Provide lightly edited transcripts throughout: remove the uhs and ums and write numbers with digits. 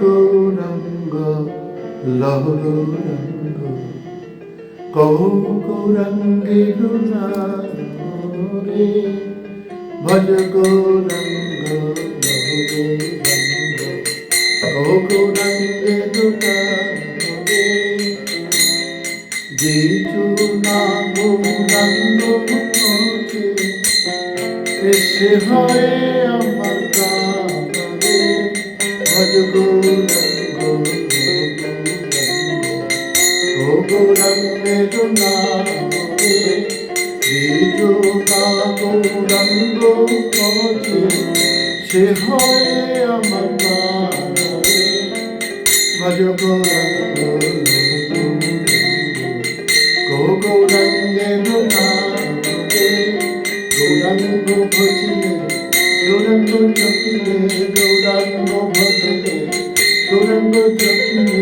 গৌরাঙ্গ লহ গৌরাঙ্গ কহ গৌরাঙ্গের নাম রে ভজ গৌরাঙ্গ লহ গৌরাঙ্গ কহ গৌরাঙ্গের নাম রে যেচু না গৌরাঙ্গ খোঁজে এসে হয় আমার প্রাণ রে ভজ গৌরাঙ্গ ও গৌরাঙ্গের নাম রে যেচু না গৌরাঙ্গ খোঁজে সে হয় আমার প্রাণ রে ভজ গৌরাঙ্গ গৌরাঙ্গের নাম রে গৌরাঙ্গ ভজিলে গৌরাঙ্গ জপিলে গৌরাঙ্গ ভজিলে গৌরাঙ্গ জপিলে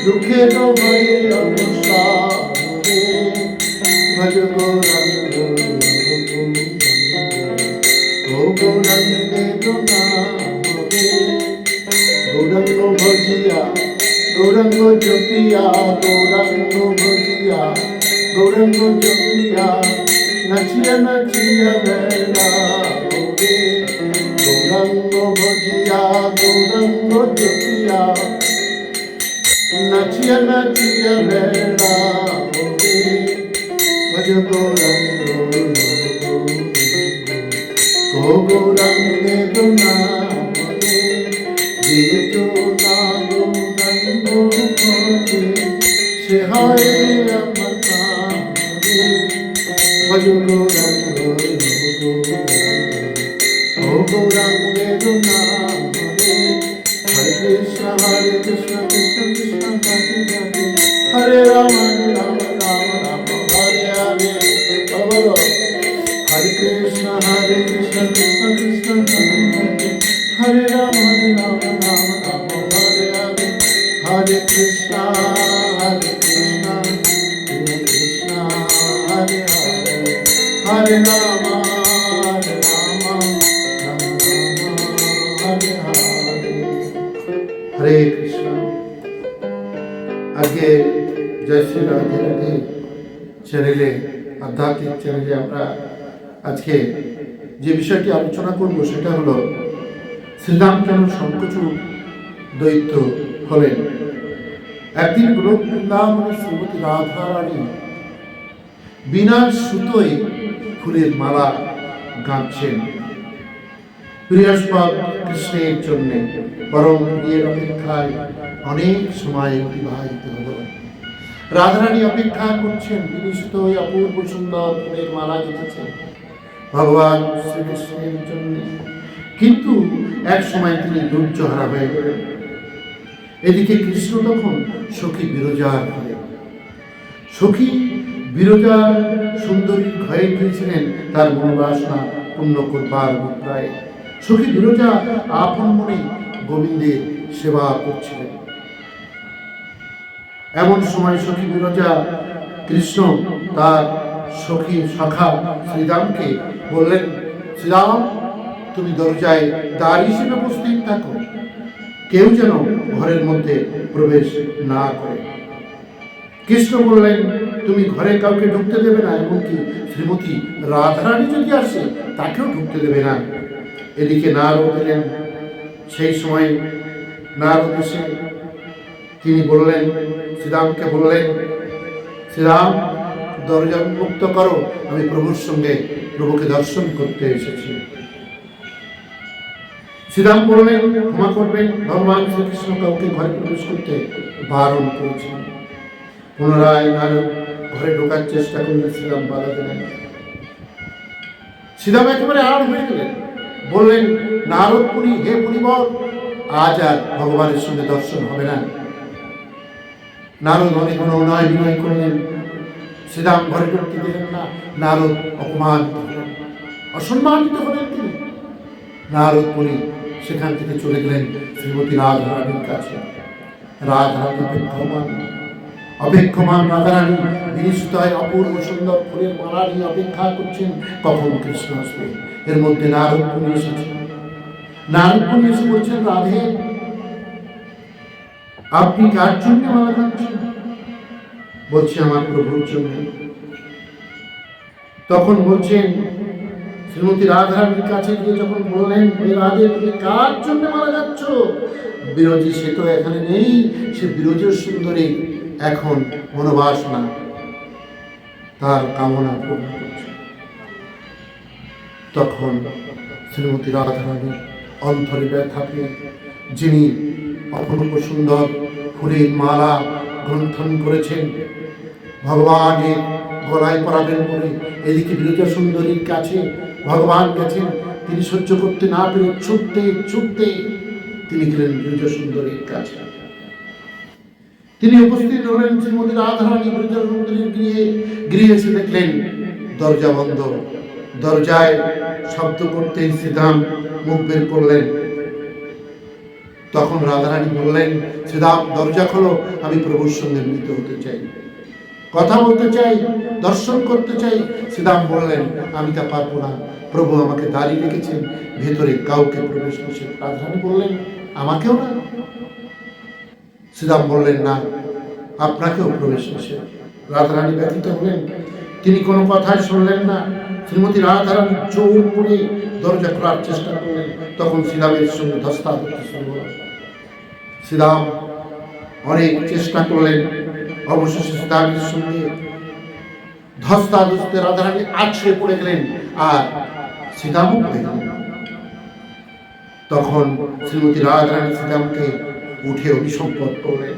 দুঃখের ভয়ে অবসান রে ভজ গৌরাঙ্গ গৌরাঙ্গের নাম রে গৌরাঙ্গ ভজিয়া গৌরাঙ্গ জপিয়া গৌরাঙ্গ ভজিয়া গৌরাঙ্গ জপিয়া নাচিয়া নাচিয়া বেলা রে গৌরাঙ্গ ভজিয়া গৌরাঙ্গ জপিয়া নাচিয়া নাচিয়া বেলা রে ভজ গৌরাঙ্গ গৌরাঙ্গের নাম রে যেচু না গৌরাঙ্গ খোঁজে সে হয় আমার প্রাণ রে ভজ গৌরাঙ্গ ও গৌরাঙ্গের নাম রে হরে কৃষ্ণ কৃষ্ণ কৃষ্ণ রাধে রাধে হরে রাম রাম রাম রাম হরে হরে বলো হরে কৃষ্ণ কৃষ্ণ কৃষ্ণ রাধে হরে রাম রাম রাম হরে হরে হরে কৃষ্ণ কৃষ্ণ কৃষ্ণ হরে হরে হরে রাম রাম হরে হরে হরে কৃষ্ণ। আজকে জয় শ্রী রাধে রাধে চ্যানেলে আধ্যাত্মিক চ্যানেলে আমরা আজকে যে বিষয়টি আলোচনা করব সেটা হলো শ্রীরাম কেন শঙ্খচূড় দৈত্য হলেন। একদিন গোলক বৃন্দাবনে শ্রীমতী রাধা রানী বিনা সুতোয় ফুলের মালা গাঁথছেন প্রিয়াস্পদ কৃষ্ণের জন্য, বরং বিয়ের অপেক্ষায় অনেক সময় অতিবাহিত হল। রাধারানী অপেক্ষা করছেন, তিনি সুতোয় অপূর্ব সুন্দর ফুলের মালা গেঁথেছেন ভগবান শ্রীকৃষ্ণের জন্য, কিন্তু এক সময় তিনি ধৈর্যহারা হয়ে গেলেন। এদিকে কৃষ্ণ তখন সখী বিরজার ঘরে, সখী বিরজা সুন্দরীর ঘরে গিয়েছিলেন তার মনোবাসনা পূর্ণ করবার অভিপ্রায়ে। সখী বিরজা আপন মনে গোবিন্দের সেবা করছিলেন। এমন সময় সখী বিরজা কৃষ্ণ তার সখী সখা শ্রীরামকে বললেন, শ্রীরাম তুমি দরজায় দ্বার হিসেবে উপস্থিত থাকো, কেউ যেন ঘরের মধ্যে প্রবেশ না করে। কৃষ্ণ বললেন, তুমি ঘরে কাউকে ঢুকতে দেবে না, এমনকি শ্রীমতী রাধারানী যদি আসে তাকেও ঢুকতে দেবে না। এদিকে নারদ এলেন। সেই সময় নারদ এসে তিনি বললেন, শ্রীরামকে বললেন, শ্রীরাম দরজা উন্মুক্ত করো, আমি প্রভুর সঙ্গে প্রভুকে দর্শন করতে এসেছি। শ্রীরাম বললেন, ক্ষমা করবেন, ভগবান শ্রীকৃষ্ণ কাউকে ঘরে প্রবেশ করতে বারণ করেছেন। পুনরায় নারদ ঘরে ঢোকার চেষ্টা করলে শ্রীরাম বাধা দিলেন। শ্রীরাম একেবারে আড় হয়ে গেলেন, বললেন, নারদ মুনি, হে মুনিবর, আজ আর ভগবানের সঙ্গে দর্শন হবে না। নারদ অনেক অনুনয় বিনয় করলেন, শ্রীরাম ঘরে ঢুকতে দিলেন না। নারদ অপমানিত হলেন, অসম্মানিত হলেন তিনি। নারদ মুনি সেখান থেকে চলে গেলেন শ্রীমতী রাধারানীর কাছে। রাধারানী অপেক্ষমান রাধারানী বিনিষ্ঠয় অপূর্ব সুন্দর ফুলের মালা নিয়ে অপেক্ষা করছেন কখন কৃষ্ণ আসবে। এর মধ্যে নারদ মুনি এসেছেন। নারদ মুনি এসে বলছেন, রাধে আপনি কার জন্য মালা খাচ্ছেন? বলছে আমার প্রভুর জন্য। তখন বলছেন, শ্রীমতী রাধারানীর কাছে গিয়ে যখন বললেন, রাধে তুমি কার জন্য মারা যাচ্ছ? বিরোধী সে তো এখানে নেই, সে বিরোধীর সুন্দরী এখন মনোবাসনা তার কামনা পূর্ণ করছে। তখন শ্রীমতী রাধারানী অন্তরে ব্যথা পেয়ে, যিনি অপূর্ব সুন্দর ফুলের মালা গ্রন্থন করেছেন, ভগবানের গলায় পরাবেন বলে এদিকে বিরজা সুন্দরীর কাছে ভগবান গেছেন। তিনি সহ্য করতে না পেরে ছুটতে ছুটতে তিনি গেলেন বিরজা সুন্দরীর কাছে। তিনি উপস্থিত হলেন শ্রীমতী রাধারানী বিরজা সুন্দরীর গৃহে এসে দেখলেন দরজা বন্ধ। দরজায় শব্দ করতেই শ্রীদাম মুখ বের করলেন। তখন রাধারানী বললেন, শ্রীদাম দরজা খোলো, আমি প্রভুর সঙ্গে মিলিত হতে চাই, কথা বলতে চাই, দর্শন করতে চাই। শ্রীদাম বললেন, আমি তা পারবো না, প্রভু আমাকে দাঁড়িয়ে রেখেছেন, ভেতরে কাউকে প্রবেশ নিষেধ। রাধারানী বললেন, আমাকেও না? শ্রীদাম বললেন, না, আপনাকেও প্রবেশ নিষেধ। রাধারানী ব্যথিত হলেন, তিনি কোনো কথাই শুনলেন না। শ্রীমতী রাধারানী জোর করে দরজা খোলার চেষ্টা করলেন। তখন শ্রীদামের সঙ্গে ধস্তাধস্তি শুরু হল। শ্রীদাম অনেক চেষ্টা করলেন, অবশেষে শ্রীদামের সঙ্গে ধস্তাধস্তি রাধারানী আছড়ে পড়ে গেলেন, আর শ্রীদামও পড়ে গেলেন। তখন শ্রীমতী রাধারানী শ্রীদামকে উঠে অভিসম্পদ করলেন,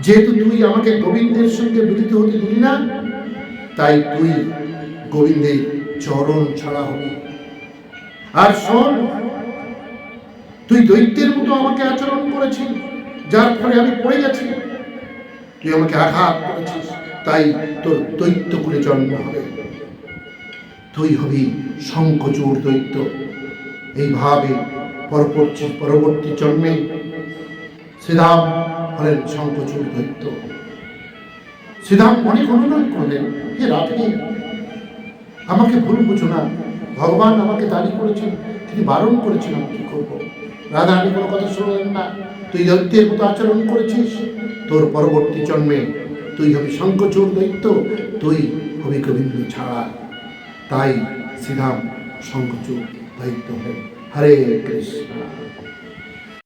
যেহেতু তুই আমাকে গোবিন্দের সঙ্গে মিলিত হতে দিলি না, তাই তুই গোবিন্দের চরণ ছাড়া হবি। আর শোন, তুই দৈত্যের মতো আমাকে আচরণ করেছিস, যার ফলে আমি পড়ে গেছি। তুই আমাকে আঘাত করেছিস, তাই তোর দৈত্য কুলে জন্ম হবে। তুই হবি শঙ্খচূড় দৈত্য। এইভাবে পরবর্তী জন্মে শ্রীদাম হলেন শঙ্খচূড় দৈত্য। শ্রীদাম অনেক অনুরোধ করলেন, হে রাধে, আমাকে ভুল বুঝো না, ভগবান আমাকে দাঁড়ি করেছেন, তিনি বারণ করেছেন, আমি কি করবো? রাধারানী কোনো কথা শুনলেন না। তুই দৈত্যের মতো আচরণ করেছিস, তোর পরবর্তী জন্মে তুই হবি শঙ্খচূড় দৈত্য, তুই হবি গোবিন্দ ছাড়া। তাই শ্রীরাম শঙ্খচূড় দৈত্য হলেন। হরে কৃষ্ণ।